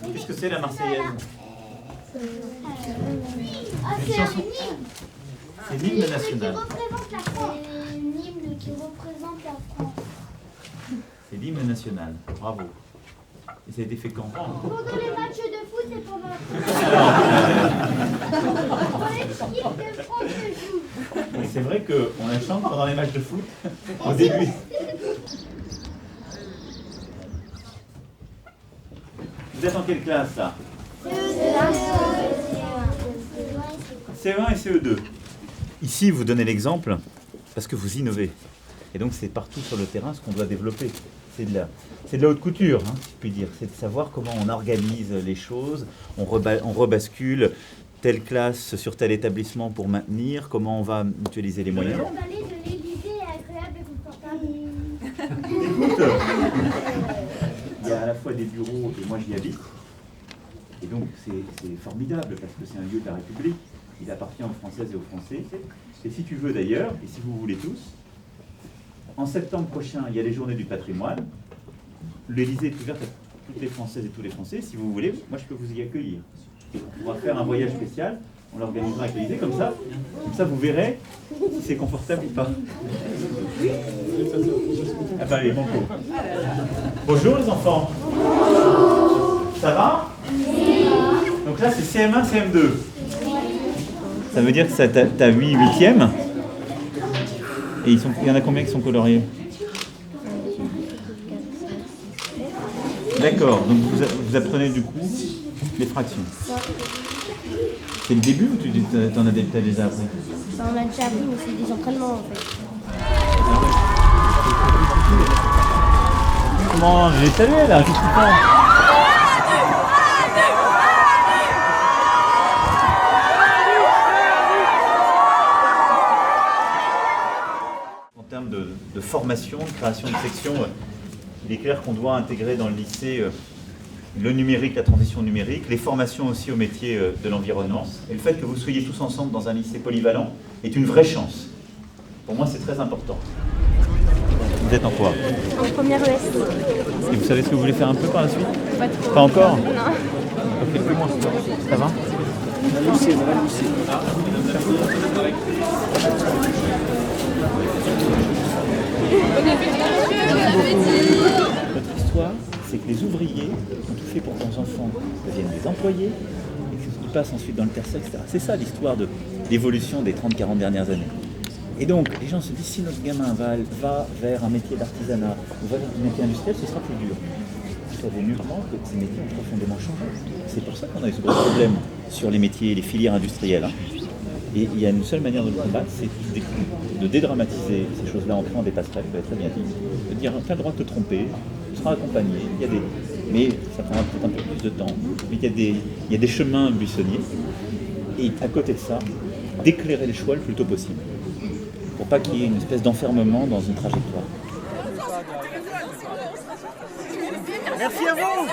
Qu'est-ce que c'est la Marseillaise? C'est un hymne. C'est l'hymne national. Qui représente la France. C'est l'hymne qui représente la France. C'est l'hymne national. Bravo. Et ça a été fait quand? Pendant les matchs de foot et pendant l'équipe de France joue. C'est vrai qu'on la chante pendant les matchs de foot au début. Vous êtes en quelle classe là? CE1 et CE2. Ici, vous donnez l'exemple parce que vous innovez. Et donc, c'est partout sur le terrain ce qu'on doit développer. C'est de la haute couture, hein, si je puis dire. C'est de savoir comment on organise les choses, on rebascule telle classe sur tel établissement pour maintenir, comment on va mutualiser les moyens. Le balai de l'Élysée est agréable et confortable. Écoute, il y a à la fois des bureaux et moi j'y habite. Et donc c'est formidable parce que c'est un lieu de la République. Il appartient aux Françaises et aux Français. Et si tu veux d'ailleurs, et si vous voulez tous, en septembre prochain, il y a les Journées du patrimoine. L'Élysée est ouverte à toutes les Françaises et tous les Français. Si vous voulez, moi je peux vous y accueillir. Et on pourra faire un voyage spécial. On l'organisera avec l'Élysée comme ça vous verrez si c'est confortable ou pas. Ah bah allez, bon cours. Bonjour les enfants. Ça va? Donc là c'est CM1, CM2. Ça veut dire que tu as 8 huitièmes. Et il y en a combien qui sont coloriés? D'accord, donc vous apprenez du coup les fractions. C'est le début ou tu en as déjà appris? On a déjà appris, mais c'est des entraînements en fait. Comment je les salué là? Qu'est-ce qu'ils font? En termes de formation, de création de section, il est clair qu'on doit intégrer dans le lycée le numérique, la transition numérique, les formations aussi au métier de l'environnement. Et le fait que vous soyez tous ensemble dans un lycée polyvalent est une vraie chance. Pour moi, c'est très important. Vous êtes en quoi? En première ES. Et vous savez ce que vous voulez faire un peu par la suite? Pas trop. Pas encore? Non. Ok, plus moi. Ça va? Notre histoire, c'est que les ouvriers ont tout fait pour que leurs enfants deviennent des employés et qu'ils passent ensuite dans le tertiaire, etc. C'est ça l'histoire de l'évolution des 30-40 dernières années. Et donc, les gens se disent, si notre gamin va vers un métier d'artisanat ou va vers un métier industriel, ce sera plus dur. Vous savez nullement que ces métiers ont profondément changé. C'est pour ça qu'on a eu ce gros problème sur les métiers et les filières industrielles. Et il y a une seule manière de le combattre, c'est de dédramatiser ces choses-là en créant des passerelles, vous l'avez très bien dit. De dire, tu as le droit de te tromper, tu seras accompagné, mais ça prendra peut-être un peu plus de temps. Mais il y a des chemins buissonniers. Et à côté de ça, d'éclairer les choix le plus tôt possible. Pour pas qu'il y ait une espèce d'enfermement dans une trajectoire. Merci à vous.